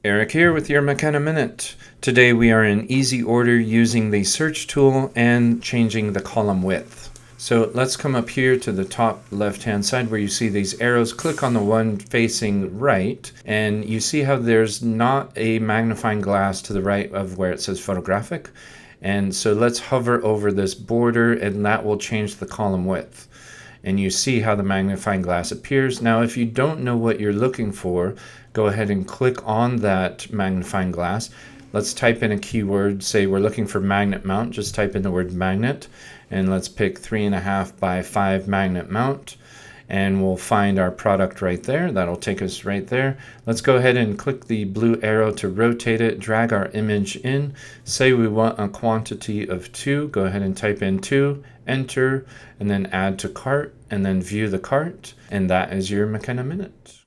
Eric here with your McKenna Minute. Today we are in easy order using the search tool and changing the column width. So let's come up here to the top left hand side where you see these arrows. Click on the one facing right and you see how there's not a magnifying glass to the right of where it says photographic. And so let's hover over this border and that will change the column width. And you see how the magnifying glass appears. Now, if you don't know what you're looking for, go ahead and click on that magnifying glass. Let's type in a keyword. Say we're looking for magnet mount. Just type in the word magnet, and let's pick 3.5 by 5 magnet mount. And we'll find our product right there. That'll take us right there. Let's go ahead and click the blue arrow to rotate it, drag our image in. Say we want a quantity of 2. Go ahead and type in 2, enter, and then add to cart, and then view the cart. And that is your McKenna Minute.